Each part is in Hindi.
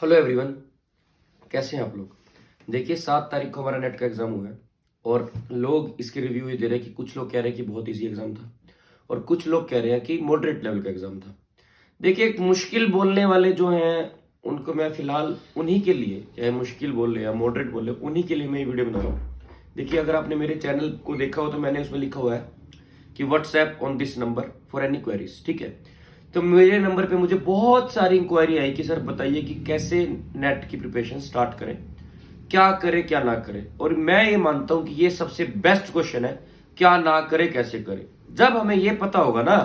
हेलो एवरीवन, कैसे हैं आप लोग। देखिए 7 तारीख को हमारा नेट का एग्जाम हुआ है और लोग इसके रिव्यू ये दे रहे हैं कि कुछ लोग कह रहे हैं कि बहुत इजी एग्जाम था और कुछ लोग कह रहे हैं कि मॉडरेट लेवल का एग्जाम था। देखिए एक मुश्किल बोलने वाले जो हैं उनको मैं फिलहाल उन्हीं के लिए, चाहे मुश्किल बोल ले या मॉडरेट बोल ले, उन्हीं के लिए मैं ये वीडियो बना रहा हूँ। देखिए अगर आपने मेरे चैनल को देखा हो तो मैंने उसमें लिखा हुआ है कि WhatsApp on this number for any queries, ठीक है। तो मेरे नंबर पे मुझे बहुत सारी इंक्वायरी आई कि सर बताइए कि कैसे नेट की प्रिपरेशन स्टार्ट करें, क्या करें क्या ना करें। और मैं ये मानता हूं कि ये सबसे बेस्ट क्वेश्चन है, क्या ना करें कैसे करें। जब हमें ये पता होगा ना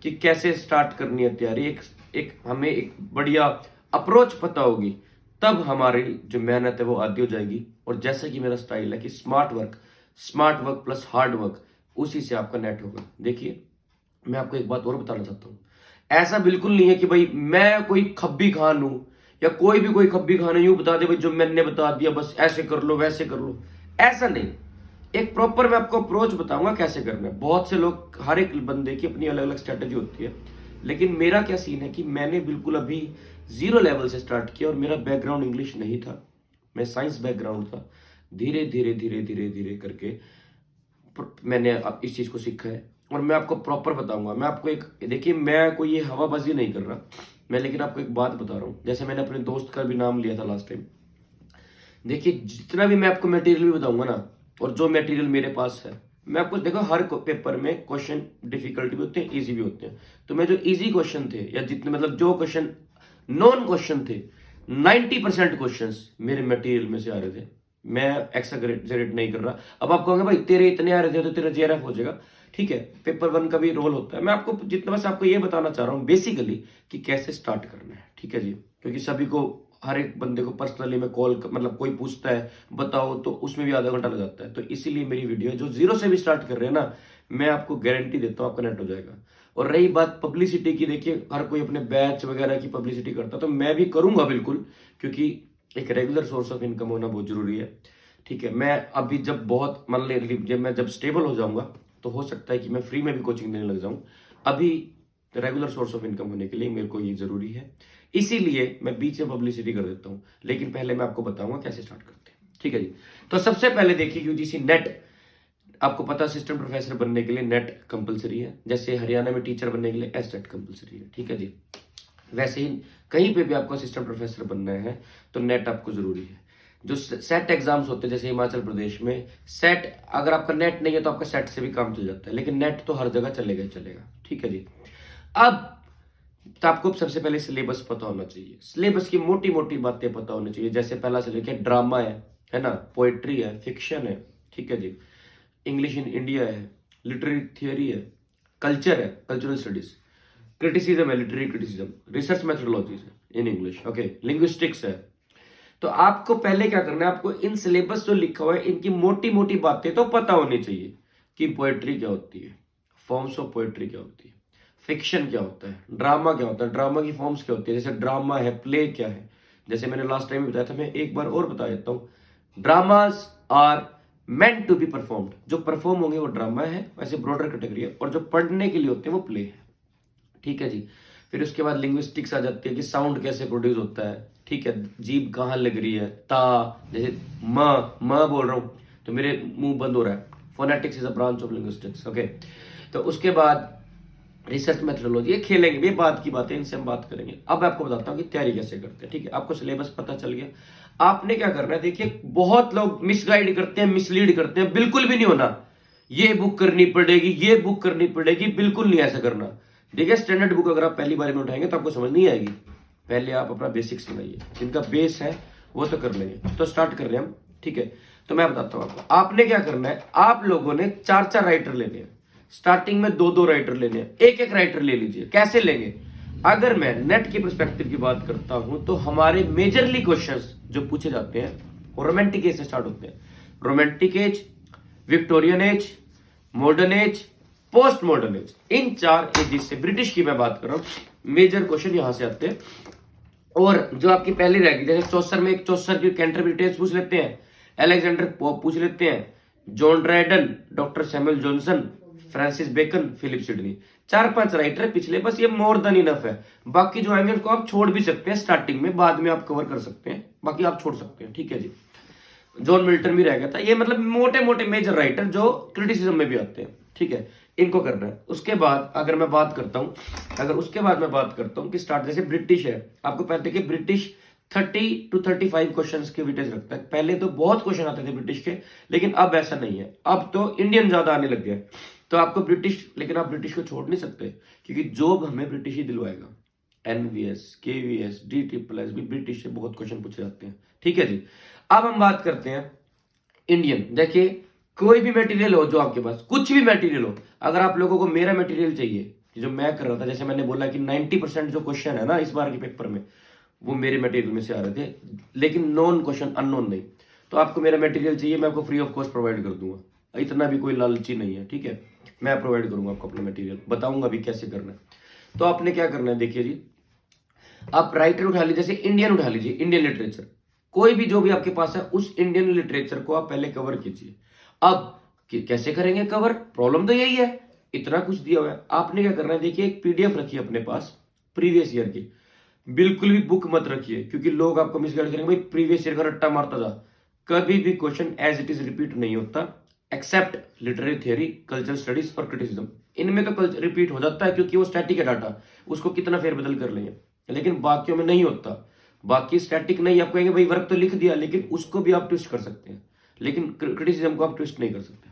कि कैसे स्टार्ट करनी है तैयारी, एक हमें एक बढ़िया अप्रोच पता होगी, तब हमारी जो मेहनत है वो आधी हो जाएगी। और जैसा कि मेरा स्टाइल है कि smart work plus hard work, उसी से आपका नेट होगा। देखिए मैं आपको एक बात और बताना चाहता हूं, ऐसा बिल्कुल नहीं है कि भाई मैं कोई खब्बी खान हूं या कोई भी कोई खब्बी खान है यूं बता दे भाई जो मैंने बता दिया बस ऐसे कर लो वैसे कर लो। ऐसा नहीं, एक प्रॉपर मैं आपको अप्रोच बताऊंगा कैसे करना है। बहुत से लोग, हर एक बंदे की अपनी अलग अलग स्ट्रेटेजी होती है, लेकिन मेरा क्या सीन है कि मैंने बिल्कुल अभी जीरो लेवल से स्टार्ट किया और मेरा बैकग्राउंड इंग्लिश नहीं था, मैं साइंस बैकग्राउंड था। धीरे धीरे धीरे धीरे धीरे करके मैंने अब इस चीज को सीखा है और मैं आपको प्रॉपर बताऊंगा। मैं आपको एक, देखिए मैं कोई ये हवाबाजी नहीं कर रहा मैं, लेकिन आपको एक बात बता रहा हूं। जैसे मैंने अपने दोस्त का भी नाम लिया था लास्ट टाइम। देखिए जितना भी मैं आपको मटेरियल भी बताऊंगा ना, और जो मटेरियल मेरे पास है, मैं आपको देखो हर पेपर में क्वेश्चन डिफिकल्ट भी होते हैं, इजी भी होते हैं। तो मैं जो इजी क्वेश्चन थे या जितने मतलब जो क्वेश्चन नॉन क्वेश्चन थे, 90% क्वेश्चन मेरे मटेरियल में से आ रहे थे। मैं एक्सैगरेट नहीं कर रहा। अब आप कहोगे भाई तेरे इतने आ रहे थे तो तेरा जेआरएफ हो जाएगा, ठीक है, पेपर वन का भी रोल होता है। मैं आपको जितना, बस आपको ये बताना चाह रहा हूँ बेसिकली कि कैसे स्टार्ट करना है, ठीक है जी। क्योंकि सभी को, हर एक बंदे को पर्सनली में कॉल मतलब कोई पूछता है बताओ तो उसमें भी आधा घंटा लग जाता है। तो इसीलिए मेरी वीडियो है, जो जीरो से भी स्टार्ट कर रहे हैं ना, मैं आपको गारंटी देता हूँ आपका नेट हो जाएगा। और रही बात पब्लिसिटी की, देखिए हर कोई अपने बैच वगैरह की पब्लिसिटी करता है, तो मैं भी करूंगा बिल्कुल, क्योंकि एक रेगुलर सोर्स ऑफ इनकम होना बहुत जरूरी है, ठीक है। मैं अभी जब बहुत मान लीजिए मैं जब स्टेबल हो जाऊंगा तो हो सकता है कि मैं फ्री में भी कोचिंग देने लग जाऊं। अभी रेगुलर सोर्स ऑफ इनकम होने के लिए मेरे को ये जरूरी है, इसीलिए मैं बीच में पब्लिसिटी कर देता हूं। लेकिन पहले मैं आपको बताऊंगा कैसे स्टार्ट करते हैं, ठीक है जी। तो सबसे पहले देखिए यूजीसी नेट, आपको पता असिस्टेंट प्रोफेसर बनने के लिए नेट कंपलसरी है, जैसे हरियाणा में टीचर बनने के लिए एसटेट कंपलसरी है, ठीक है जी। वैसे ही कहीं पे भी आपको असिस्टेंट प्रोफेसर बनना है तो नेट आपको जरूरी है। जो सेट एग्जाम्स होते हैं जैसे हिमाचल प्रदेश में सेट, अगर आपका नेट नहीं है तो आपका सेट से भी काम चल जाता है, लेकिन नेट तो हर जगह चलेगा ही चलेगा, ठीक है जी। अब तो आपको सबसे पहले सिलेबस पता होना चाहिए, सिलेबस की मोटी मोटी बातें पता होनी चाहिए। जैसे पहला से लेके ड्रामा है ना, पोएट्री है, फिक्शन है, ठीक है जी, इंग्लिश इन इंडिया है, लिटरेरी थियोरी है, कल्चर है, कल्चरल स्टडीज, क्रिटिसिज्म है, लिटरेरी क्रिटिसिज्म, रिसर्च मेथोडोलॉजीज है इन इंग्लिश, ओके, लिंग्विस्टिक्स है। तो आपको पहले क्या करना है, आपको इन सिलेबस जो लिखा हुआ है इनकी मोटी मोटी बातें तो पता होनी चाहिए कि पोएट्री क्या होती है, फॉर्म्स ऑफ पोएट्री क्या होती है, फिक्शन क्या होता है, ड्रामा क्या होता है, ड्रामा की फॉर्म्स क्या होती है, जैसे ड्रामा है, प्ले क्या है। जैसे मैंने लास्ट टाइम बताया था, मैं एक बार और बता देता हूं, dramas are meant to be performed, जो परफॉर्म होंगे वो ड्रामा है, वैसे ब्रॉडर कैटेगरी है, और जो पढ़ने के लिए होते हैं वो प्ले है, ठीक है जी। फिर उसके बाद लिंग्विस्टिक्स आ जाती है कि साउंड कैसे प्रोड्यूस होता है, ठीक है, जीभ कहाँ लग रही है, ता, जैसे म बोल रहा हूं तो मेरे मुंह बंद हो रहा है, phonetics is a branch of linguistics, okay. तो उसके बाद रिसर्च मेथोडोलॉजी, ये खेलेंगे, ये बात की बातें, इनसे हम बात करेंगे। अब मैं आपको बताता हूँ कि तैयारी कैसे करते हैं, ठीक है। आपको सिलेबस पता चल गया, आपने क्या करना है। देखिए बहुत लोग मिसगाइड करते हैं, मिसलीड करते हैं, बिल्कुल भी नहीं होना। ये बुक करनी पड़ेगी, ये बुक करनी पड़ेगी, बिल्कुल नहीं ऐसा करना। देखिए स्टैंडर्ड बुक अगर आप पहली बार में उठाएंगे तो आपको समझ नहीं आएगी। पहले आप अपना बेसिक्स बनाइए, जिनका बेस है वो तो कर लेंगे। तो स्टार्ट कर रहे हैं हम, ठीक है। तो मैं बताता हूं आपको, आपने क्या करना है, आप लोगों ने 4-4 राइटर लेने हैं, स्टार्टिंग में 2-2 राइटर लेने हैं, एक एक राइटर ले लीजिए। कैसे लेंगे, अगर मैं नेट की परस्पेक्टिव की बात करता हूं तो हमारे मेजरली क्वेश्चंस जो पूछे जाते हैं वो रोमांटिक एज से स्टार्ट होते हैं। Romantic age, Victorian age, modern age, post modern age, इन 4 एजेस से, ब्रिटिश की मैं बात कर रहा हूं, मेजर क्वेश्चन यहां से आते हैं। और जो आपकी पहली रहेगी, जैसे चौसर में, एक चौसर की कैंटरबरी टेस्ट पूछ लेते हैं, अलेक्जेंडर पोप पूछ लेते हैं, John Dryden, doctor Samuel Johnson, Francis Bacon, Philip Sidney. 4-5 writer है पिछले, बस ये मोर देन इनफ है। बाकी जो आएंगे उसको आप छोड़ भी सकते हैं स्टार्टिंग में, बाद में आप कवर कर सकते हैं, बाकी आप छोड़ सकते हैं, ठीक है जी। जॉन मिल्टन भी रह गया था, ये मतलब मोटे मोटे मेजर राइटर जो क्रिटिसिज्म में भी आते हैं, ठीक है, इनको करना है। उसके बाद अगर मैं बात करता हूं, कि स्टार्ट जैसे ब्रिटिश है, आपको पता है कि ब्रिटिश 30 to 35 क्वेश्चंस के वेटेज रखता है। पहले तो बहुत क्वेश्चन आते थे ब्रिटिश के, लेकिन अब ऐसा नहीं है, अब तो इंडियन ज्यादा आने लग गया है। तो आपको ब्रिटिश, लेकिन आप ब्रिटिश को छोड़ नहीं सकते, क्योंकि जॉब हमें ब्रिटिश ही दिलवाएगा। एनवीएस, केवीएस, DSSS भी ब्रिटिश से बहुत क्वेश्चन पूछे जाते हैं, ठीक है जी। अब हम बात करते हैं इंडियन। देखिए कोई भी मटेरियल हो, जो आपके पास कुछ भी मटेरियल हो, अगर आप लोगों को मेरा मटेरियल चाहिए जो मैं कर रहा था, जैसे मैंने बोला कि 90% जो क्वेश्चन है ना इस बार के पेपर में, वो मेरे मटेरियल में से आ रहे थे, लेकिन नॉन क्वेश्चन, अननोन नहीं। तो आपको मेरा मटेरियल चाहिए, मैं आपको फ्री ऑफ कॉस्ट प्रोवाइड कर दूंगा, इतना भी कोई लालची नहीं है, ठीक है। मैं प्रोवाइड करूंगा आपको अपना मटेरियल, बताऊंगा भी कैसे करना है। तो आपने क्या करना है, देखिए जी, आप राइटर उठा लीजिए, जैसे इंडियन उठा लीजिए, इंडियन लिटरेचर, कोई भी जो भी आपके पास है उस इंडियन लिटरेचर को आप पहले कवर कीजिए। अब कैसे करेंगे कवर, प्रॉब्लम तो यही है, इतना कुछ दिया हुआ है। आपने क्या करना है, देखिए एक पीडीएफ रखिए अपने पास प्रीवियस ईयर की, बिल्कुल भी बुक मत रखिए, क्योंकि लोग आपको मिसगाइड करेंगे, भाई प्रीवियस ईयर का रट्टा मारता था। कभी भी question as it is repeat नहीं होता, except literary theory, cultural studies और क्रिटिसिज्म, इनमें तो रिपीट हो जाता है, क्योंकि वो स्टैटिक है डाटा, उसको कितना फेरबदल कर लेंगे, लेकिन बाकियों में नहीं होता। बाकी स्टैटिक नहीं, आप कहेंगे भाई वर्क तो लिख दिया, लेकिन उसको भी आप ट्विस्ट कर सकते हैं, लेकिन क्रिटिसिज्म को आप ट्विस्ट नहीं कर सकते।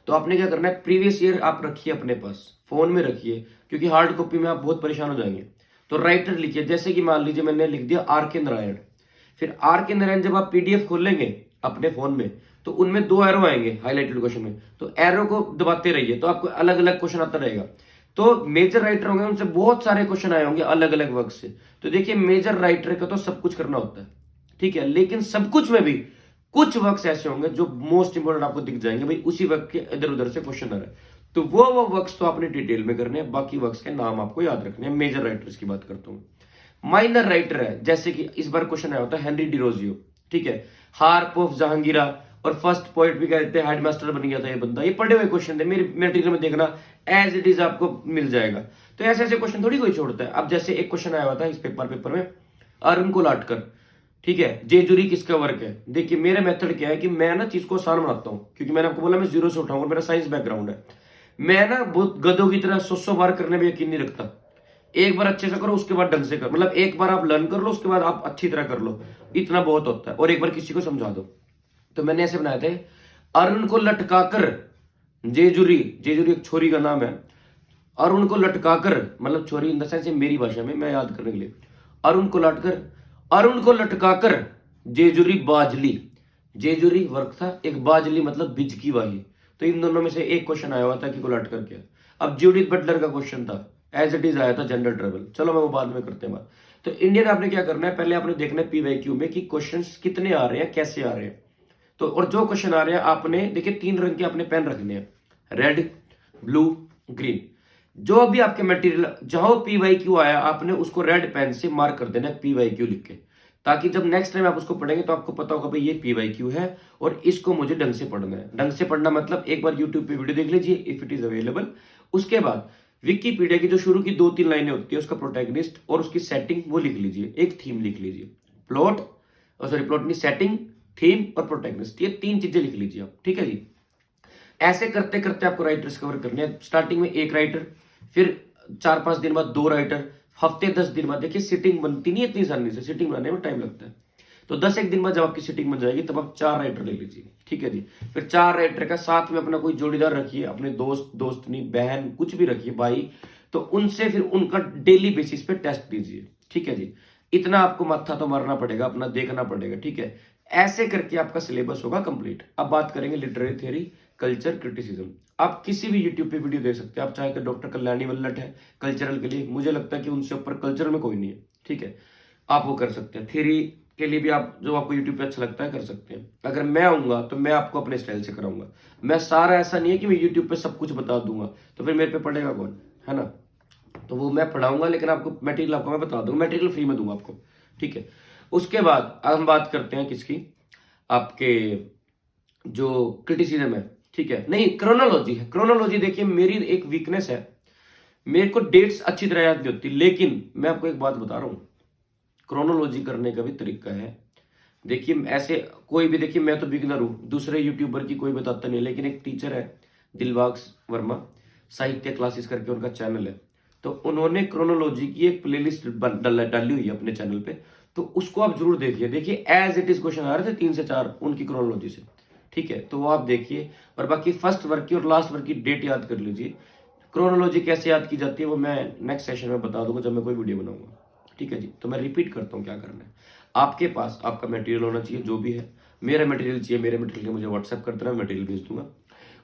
तो आपने क्या करना है, प्रीवियस ईयर आप रखिए अपने पास, फोन में रखिए, क्योंकि हार्ड कॉपी में आप बहुत परेशान हो जाएंगे। तो राइटर लिखिए, जैसे कि मान लीजिए मैंने लिख दिया आर.के. नारायण, फिर आर.के. नारायण जब आप पीडीएफ खोलेंगे अपने फोन में, तो उनमें 2 एरो आएंगे हाईलाइटेड क्वेश्चन में, तो एरो को दबाते रहिए, तो आपको अलग अलग क्वेश्चन आता रहेगा। तो मेजर राइटर होंगे, उनसे बहुत सारे क्वेश्चन आए होंगे अलग अलग वर्क से। तो देखिए मेजर राइटर का तो सब कुछ करना होता है, ठीक है, लेकिन सब कुछ में भी कुछ वर्क्स ऐसे होंगे जो मोस्ट इंपोर्टेंट आपको दिख जाएंगे, भाई उसी वर्क के इधर उधर से क्वेश्चन आ रहा है, तो वो वर्क्स तो आपने डिटेल में करने हैं, बाकी वर्क्स के नाम आपको याद रखने हैं। मेजर राइटर्स की बात करता हूं। माइनर राइटर है, जैसे कि इस बार क्वेश्चन आया होता है हेनरी डिरोजियो, ठीक है, हार्प ऑफ जहांगीरा, और फर्स्ट पोइट भी कहते हैं, हेडमास्टर बन गया था ये बंदा। ये पढ़े हुए क्वेश्चन थे, मेरे मटेरियल में देखना, एज इट इज आपको मिल जाएगा। तो ऐसे ऐसे क्वेश्चन थोड़ी कोई छोड़ता है। अब जैसे एक क्वेश्चन आया हुआ था इस पेपर में, अरुण कोलाटकर, ठीक है, जेजुरी किसका वर्क है। देखिए मेरा मेथड क्या है कि मैं ना चीज को आसान बनाता हूं, क्योंकि मैंने आपको बोला मैं जीरो से उठाऊंगा, मेरा साइंस बैकग्राउंड है। मैं ना बहुत गधों की तरह 100 बार करने में यकीन नहीं रखता। एक बार अच्छे से करो, उसके बाद ढंग से करो, मतलब एक बार आप लर्न कर लो, उसके बाद आप अच्छी तरह कर लो, इतना बहुत होता है, और एक बार किसी को समझा दो। तो मैंने ऐसे बनाए थे, अरुण को लटकाकर जेजुरी, जेजुरी एक छोरी का नाम है, अरुण को लटकाकर, मतलब छोरी इन द सेंस मेरी भाषा में, मैं याद करने के लिए, अरुण को लटकाकर जेजुरी बाजली, जेजुरी वर्क था, एक बाजली मतलब बिजकी वाही। तो इन दोनों में से एक क्वेश्चन आया हुआ था कि को लटकर क्या। अब जूडिथ बटलर का क्वेश्चन था, एज इट इज आया था, जेंडर ट्रेवल, चलो मैं वो बाद में करते हैं बात। तो इंडियन आपने क्या करना है, पहले आपने देखना है पीवाईक्यू में कि क्वेश्चंस कितने आ रहे हैं, कैसे आ रहे हैं। तो और जो क्वेश्चन आ रहे हैं, आपने देखिए 3 रंग के अपने पेन रखने हैं, रेड, ब्लू, ग्रीन। जो भी आपके मटेरियल जहां पीवाईक्यू आया, आपने उसको रेड पेन से मार्क कर देना है पीवाईक्यू लिख के, ताकि जब नेक्स्ट टाइम आप उसको पढ़ेंगे तो आपको पता होगा भाई ये पीवाईक्यू है और इसको मुझे ढंग से पढ़ना है। ढंग से पढ़ना मतलब एक बार यूट्यूब पे वीडियो देख लीजिए इफ इट इज अवेलेबल, उसके बाद विकिपीडिया की जो शुरू की 2-3 लाइनें होती है, उसका प्रोटैगनिस्ट और उसकी सेटिंग वो लिख लीजिए, एक थीम लिख लीजिए, प्लॉट, सॉरी प्लॉट नहीं, सेटिंग, थीम और प्रोटैगनिस्ट, ये 3 चीजें लिख लीजिए आप, ठीक है जी। ऐसे करते करते आपको राइटर्स कवर करने हैं। स्टार्टिंग में 1 राइटर, फिर 4-5 दिन बाद 2 राइटर, हफ्ते 10 दिन बाद, देखिए सिटिंग बनती नहीं है इतनी आसानी से, सिटिंग बनाने में टाइम लगता है। तो 10 एक दिन बाद जब आपकी सिटिंग बन जाएगी, तब आप 4 राइटर ले लीजिए, ठीक है जी। फिर 4 राइटर का साथ में अपना कोई जोड़ीदार रखिए, अपने दोस्त नहीं, बहन, कुछ भी रखिए, भाई, तो उनसे फिर उनका डेली बेसिस पे टेस्ट दीजिए, ठीक है जी। इतना आपको माथा तो मारना पड़ेगा, अपना देखना पड़ेगा, ठीक है। ऐसे करके आपका सिलेबस होगा कंप्लीट। अब बात करेंगे लिटरेरी थ्योरी, कल्चर, क्रिटिसिज्म। आप किसी भी यूट्यूब पे वीडियो देख सकते हैं, आप चाहे तो डॉक्टर कल्याणी वल्लट है कल्चरल के लिए, मुझे लगता है कि उनसे ऊपर कल्चरल में कोई नहीं है, ठीक है, आप वो कर सकते हैं। थ्योरी के लिए भी आप जो आपको यूट्यूब पे अच्छा लगता है कर सकते हैं। अगर मैं आऊंगा तो मैं आपको अपने स्टाइल से कराऊंगा, मैं सारा ऐसा नहीं है कि मैं यूट्यूब पे सब कुछ बता दूंगा, तो फिर मेरे पे पढ़ेगा कौन, है ना। तो वो मैं पढ़ाऊंगा, लेकिन आपको मटेरियल आपको मैं बता दूंगा, मटेरियल फ्री में दूंगा आपको, ठीक है। उसके बाद अब हम बात करते हैं किसकी, आपके जो क्रिटिसिज्म है, ठीक है, नहीं क्रोनोलॉजी है। क्रोनोलॉजी देखिए मेरी एक वीकनेस है, मेरे को डेट्स अच्छी तरह याद नहीं होती, लेकिन मैं आपको एक बात बता रहा हूँ, क्रोनोलॉजी करने का भी तरीका है। देखिए ऐसे कोई भी, देखिए मैं तो बिगिनर हूँ, दूसरे यूट्यूबर की कोई बताता नहीं है, लेकिन एक टीचर है दिलबाग वर्मा, साहित्य क्लासेस करके उनका चैनल है, तो उन्होंने क्रोनोलॉजी की एक प्लेलिस्ट डाली हुई है अपने चैनल पे, तो उसको आप जरूर देखिए। देखिए एज इट इज क्वेश्चन आ रहे थे 3 से 4 उनकी क्रोनोलॉजी से, ठीक है, तो वो आप देखिए। और बाकी फर्स्ट वर्क की और लास्ट वर्क की डेट याद कर लीजिए। क्रोनोलॉजी कैसे याद की जाती है वो मैं नेक्स्ट सेशन में बता दूंगा जब मैं कोई वीडियो बनाऊंगा, ठीक है जी। तो मैं रिपीट करता हूँ क्या करना है। आपके पास आपका मटेरियल होना चाहिए जो भी है, मेरा मटेरियल चाहिए, मेरे मटेरियल के मुझे व्हाट्सएप कर देना, मटेरियल भेज दूंगा।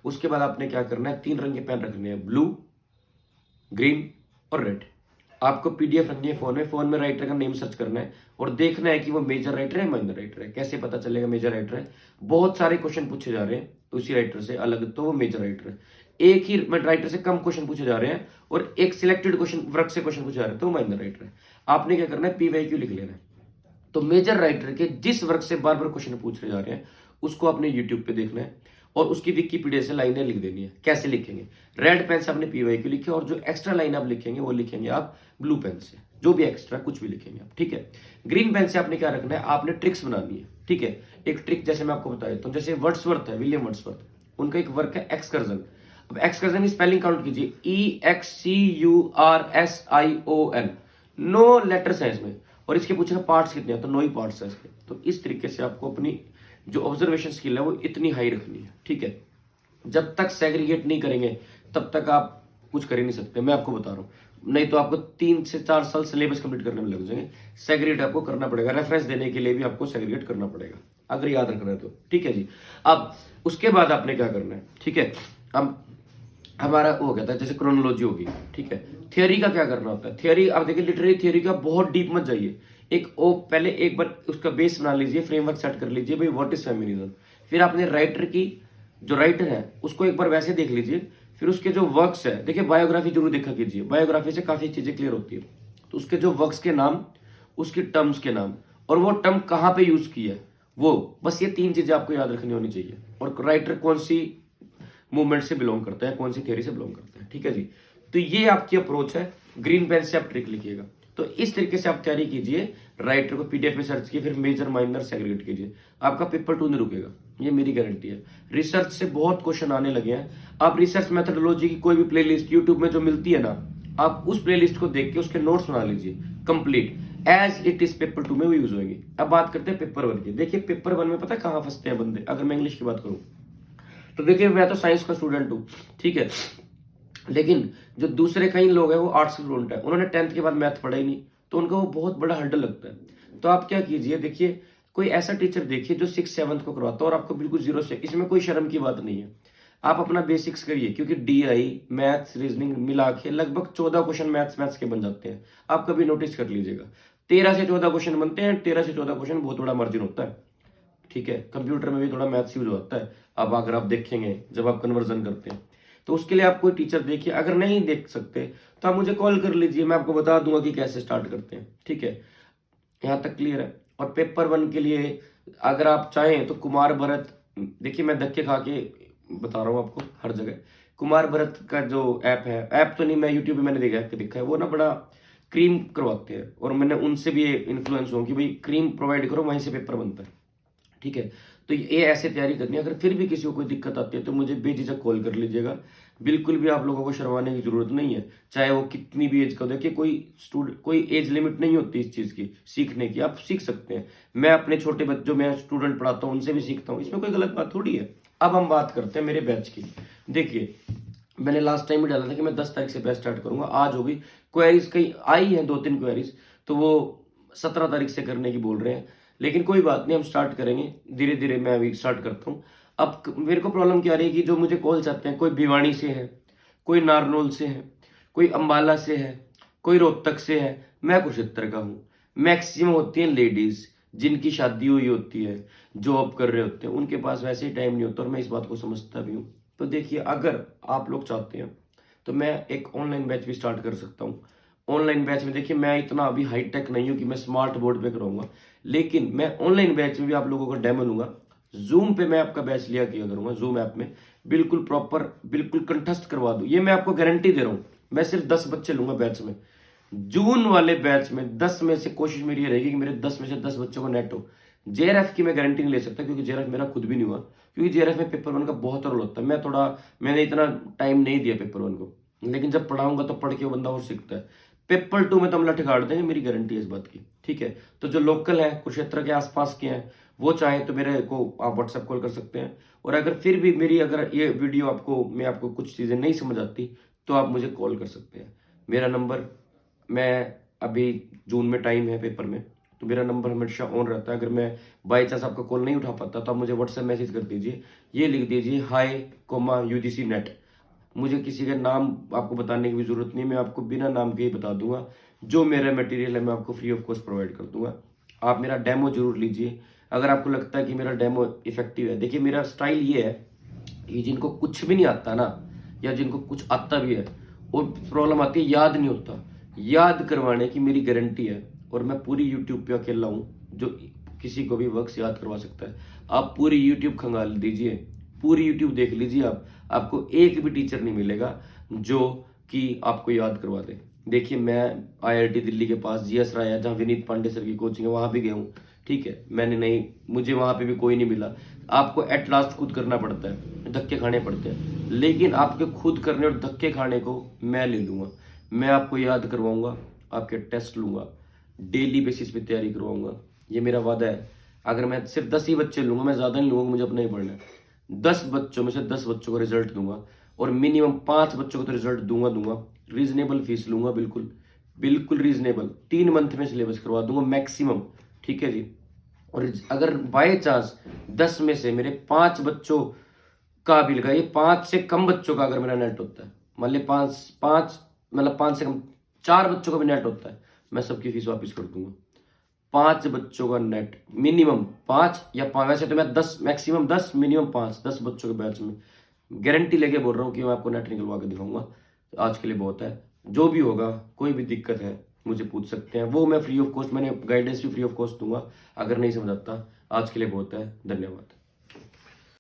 उसके बाद आपने क्या करना है, 3 रंग के पेन रखने हैं, ब्लू, ग्रीन और रेड। आपको पीडीएफ रखनी है फोन में राइटर का नेम सर्च करना है और देखना है कि वो मेजर राइटर है माइनर राइटर है। कैसे पता चलेगा मेजर राइटर है, बहुत सारे क्वेश्चन पूछे जा रहे हैं उसी राइटर से अलग, तो वो मेजर राइटर है। एक ही राइटर से कम क्वेश्चन पूछे जा रहे हैं और एक सिलेक्टेड क्वेश्चन वर्क से क्वेश्चन पूछे जा रहे हैं, तो वो माइनर राइटर है। आपने क्या करना है, पीवाईक्यू लिख लेना है। तो मेजर राइटर के जिस वर्ग से बार बार क्वेश्चन पूछ रहे जा रहे हैं उसको आपने यूट्यूब पे देखना है और उसकी विकीपीडिया से लाइनें लिख देनी है। कैसे लिखेंगे, रेड पेन से आपने पीवाईक्यू लिखे और जो एक्स्ट्रा लाइन आप लिखेंगे वो लिखेंगे आप ब्लू पेन से, जो भी एक्स्ट्रा कुछ भी लिखेंगे आप, ठीक है। ग्रीन पेन से आपने क्या रखना है, आपने ट्रिक्स बनानी है, ठीक है। एक ट्रिक जैसे मैं आपको बता देता हूँ, जैसे वर्ड्सवर्थ है, विलियम वर्ड्सवर्थ, उनका एक वर्क है एक्सकर्जन। अब एक्सकर्जन की स्पेलिंग काउंट कीजिए, EXCURSION, 9 लेटर्स है इसमें और इसके पूछेगा पार्ट्स कितने हैं, तो 9 ही पार्ट्स है इसके। तो इस तरीके से आपको अपनी जो ऑब्जर्वेशन स्किल है वो इतनी हाई रखनी है, ठीक है। जब तक सेग्रीगेट नहीं करेंगे तब तक आप कुछ कर ही नहीं सकते, मैं आपको बता रहा हूँ। नहीं तो आपको 3 से 4 साल सिलेबस कंप्लीट करने में लग जाएंगे। सेग्रीगेट आपको करना पड़ेगा, रेफरेंस देने के लिए भी आपको सेग्रीगेट करना पड़ेगा अगर याद रखना है तो, ठीक है जी। अब उसके बाद आपने क्या करना है, ठीक है। अब हमारा वो कहता है जैसे क्रोनोलॉजी होगी, ठीक है। थियोरी का क्या करना होता है, थियोरी आप देखिए लिटरेरी थियोरी का बहुत डीप मत जाइए। पहले एक बार उसका बेस बना लीजिए, फ्रेमवर्क सेट कर लीजिए भाई व्हाट इज फेमिनिज्म। फिर आपने राइटर की, जो राइटर है उसको एक बार वैसे देख लीजिए। फिर उसके जो वर्क्स है, देखिए बायोग्राफी जरूर देखा कीजिए, बायोग्राफी से काफी चीजें क्लियर होती है। तो उसके जो वर्क्स के नाम, उसकी टर्म्स के नाम और वो टर्म कहाँ पे यूज की है, वो बस ये 3 चीजें आपको याद रखनी होनी चाहिए। और राइटर कौन सी मूवमेंट से बिलोंग करता है, कौन सी थियरी से बिलोंग करता है, ठीक है जी। तो ये आपकी अप्रोच है, ग्रीन पेन से आप ट्रिक लिखिएगा। तो इस तरीके से आप तैयारी कीजिए, राइटर को पीडीएफ में सर्च कीजिए, फिर मेजर माइनर सेग्रीगेट कीजिए, आपका पेपर 2 नहीं रुकेगा, ये मेरी गारंटी है। रिसर्च से बहुत क्वेश्चन आने लगे हैं। आप रिसर्च मेथोडोलॉजी की कोई भी प्लेलिस्ट यूट्यूब में जो मिलती है ना, आप उस प्लेलिस्ट को देख के उसके नोट्स बना लीजिए complete as it is, paper 2 में वो यूज होंगे। अब बात करते हैं पेपर 1 की। देखिए पेपर 1 में पता है कहाँ फंसते हैं बंदे, अगर मैं इंग्लिश की बात करूं तो देखिए मैं तो साइंस का स्टूडेंट हूँ, ठीक है, लेकिन जो दूसरे कई लोग हैं वो आर्ट्स के स्टूडेंट है, उन्होंने 10th के बाद मैथ पढ़ा ही नहीं, तो उनका वो बहुत बड़ा हर्डल लगता है। तो आप क्या कीजिए, देखिए कोई ऐसा टीचर देखिए जो 6th-7th को करवाता है और आपको बिल्कुल 0 से, इसमें कोई शर्म की बात नहीं है। आप अपना बेसिक्स करिए, क्योंकि DI मैथ्स रीजनिंग मिला के लगभग 14 क्वेश्चन मैथ्स के बन जाते हैं। आप कभी नोटिस कर लीजिएगा, 13 से 14 क्वेश्चन बनते हैं, 13 से 14 क्वेश्चन बहुत बड़ा मार्जिन होता है, ठीक है। कंप्यूटर में भी थोड़ा मैथ्स यूज होता है। अब अगर आप देखेंगे जब आप कन्वर्जन करते हैं, तो उसके लिए आप कोई टीचर देखिए, अगर नहीं देख सकते तो आप मुझे कॉल कर लीजिए, मैं आपको बता दूंगा कि कैसे स्टार्ट करते हैं, ठीक है। यहाँ तक क्लियर है। और पेपर 1 के लिए अगर आप चाहें तो कुमार भरत, देखिए मैं धक्के खा के बता रहा हूँ आपको हर जगह, कुमार भरत का जो ऐप है, ऐप तो नहीं, मैं यूट्यूब पे मैंने देखा है, वो ना बड़ा क्रीम करवाते हैं और मैंने उनसे भी इन्फ्लुएंस हूँ कि भाई क्रीम प्रोवाइड करो, वहीं से पेपर बनता है, ठीक है। तो ये ऐसे तैयारी करनी है। अगर फिर भी किसी को कोई दिक्कत आती है तो मुझे बेझिझक कॉल कर लीजिएगा, बिल्कुल भी आप लोगों को शर्माने की जरूरत नहीं है, चाहे वो कितनी भी एज का हो। देखिए कोई एज लिमिट नहीं होती इस चीज की, सीखने की, आप सीख सकते हैं। मैं अपने छोटे बच्चों में स्टूडेंट पढ़ाता हूँ उनसे भी सीखता हूँ, इसमें कोई गलत बात थोड़ी है। अब हम बात करते हैं मेरे बैच की। देखिए मैंने लास्ट टाइम भी डाला था कि मैं 10 तारीख से बैच स्टार्ट करूंगा, आज हो गई। क्वेरीज कई आई है, 2-3 क्वेरीज, तो वो 17 तारीख से करने की बोल रहे हैं, लेकिन कोई बात नहीं, हम स्टार्ट करेंगे धीरे धीरे। मैं अभी स्टार्ट करता हूँ। अब मेरे को प्रॉब्लम क्या रही है कि जो मुझे कॉल चाहते हैं, कोई भिवानी से है, कोई नारनौल से है, कोई अंबाला से है, कोई रोहतक से है, मैं कुरुक्षेत्र का हूँ। मैक्सिमम होती हैं लेडीज जिनकी शादी हुई होती है, जॉब कर रहे होते हैं, उनके पास वैसे ही टाइम नहीं होता, और मैं इस बात को समझता भी हूँ। तो देखिए अगर आप लोग चाहते हैं तो मैं एक ऑनलाइन बैच भी स्टार्ट कर सकता हूँ। ऑनलाइन बैच में देखिए मैं इतना अभी हाईटेक नहीं हूँ कि मैं स्मार्ट बोर्ड पे कराऊंगा, लेकिन मैं ऑनलाइन बैच में भी आप लोगों को डेमो लूंगा। जूम पे मैं आपका बैच लिया किया करूंगा, जूम ऐप में बिल्कुल प्रॉपर, बिल्कुल कंठस्थ करवा दूं, ये मैं आपको गारंटी दे रहा हूँ। मैं सिर्फ 10 बच्चे लूंगा बैच में। जून वाले बैच में 10 में से कोशिश मेरी ये रहेगी कि मेरे 10 में से 10 बच्चों को नेट हो। जेआरएफ की मैं गारंटी नहीं ले सकता क्योंकि जेआरएफ मेरा खुद भी नहीं हुआ, क्योंकि जेआरएफ में पेपर 1 का बहुत रोल होता है। मैंने इतना टाइम नहीं दिया पेपर 1 को, लेकिन जब पढ़ाऊंगा तो पढ़ के वो बंदा और सीखता है। पेपर 2 में तो हम लठ गाड़ देंगे, मेरी गारंटी है इस बात की, ठीक है। तो जो लोकल है, कुरुक्षेत्र के आसपास के हैं, वो चाहे तो मेरे को आप व्हाट्सएप कॉल कर सकते हैं। और अगर फिर भी मेरी अगर ये वीडियो आपको कुछ चीज़ें नहीं समझ आती तो आप मुझे कॉल कर सकते हैं। मेरा नंबर, मैं अभी जून में टाइम है पेपर में, तो मेरा नंबर हमेशा ऑन रहता है। अगर मैं बाई चांस आपका कॉल नहीं उठा पाता तो आप मुझे व्हाट्सएप मैसेज कर दीजिए, ये लिख दीजिए हाय UGC नेट। मुझे किसी का नाम आपको बताने की भी जरूरत नहीं, मैं आपको बिना नाम के ही बता दूंगा। जो मेरा मटेरियल है मैं आपको फ्री ऑफ कॉस्ट प्रोवाइड कर दूंगा। आप मेरा डेमो जरूर लीजिए अगर आपको लगता है कि मेरा डेमो इफेक्टिव है। देखिए मेरा स्टाइल ये है कि जिनको कुछ भी नहीं आता ना, या जिनको कुछ आता भी है, और प्रॉब्लम आती है याद नहीं होता, याद करवाने की मेरी गारंटी है। और मैं पूरी यूट्यूब पे अकेला हूँ जो किसी को भी वर्क्स याद करवा सकता है। आप पूरी यूट्यूब खंगाल दीजिए, पूरी यूट्यूब देख लीजिए, आपको एक भी टीचर नहीं मिलेगा जो कि आपको याद करवा दे। देखिए मैं IIT दिल्ली के पास GS राय है, जहाँ विनीत पांडे सर की कोचिंग है, वहां भी गया हूँ, ठीक है। मुझे वहां पे भी कोई नहीं मिला। आपको एट लास्ट खुद करना पड़ता है, धक्के खाने पड़ते हैं, लेकिन आपके खुद करने और धक्के खाने को मैं ले लूंगा। मैं आपको याद करवाऊंगा, आपके टेस्ट लूंगा, डेली बेसिस पे तैयारी करवाऊंगा, ये मेरा वादा है। अगर मैं सिर्फ 10 ही बच्चे लूंगा, मैं ज्यादा नहीं लूंगा, मुझे अपना ही पढ़ना है। 10 बच्चों में से 10 बच्चों को रिजल्ट दूंगा, और मिनिमम 5 बच्चों को तो रिजल्ट दूंगा। रीजनेबल फीस लूंगा, बिल्कुल बिल्कुल रीजनेबल। 3 मंथ में सिलेबस करवा दूंगा मैक्सिमम, ठीक है जी। और अगर बाय चांस 10 में से मेरे 5 बच्चों का भी लगा, ये 5 से कम बच्चों का अगर मेरा नेट होता है, मान ली 5 से कम 4 बच्चों का भी नेट होता है, मैं सबकी फीस वापस कर दूंगा। 5 बच्चों का नेट, मिनिमम 5 या 5, वैसे तो मैं 10 मैक्सिमम 10 मिनिमम 5, 10 बच्चों के बैच में गारंटी लेके बोल रहा हूँ कि मैं आपको नेट निकलवा के दिखाऊंगा। तो आज के लिए बहुत है। जो भी होगा, कोई भी दिक्कत है मुझे पूछ सकते हैं, वो मैं फ्री ऑफ कॉस्ट, मैंने गाइडेंस भी फ्री ऑफ कॉस्ट दूंगा अगर नहीं समझ आता। आज के लिए बहुत है, धन्यवाद।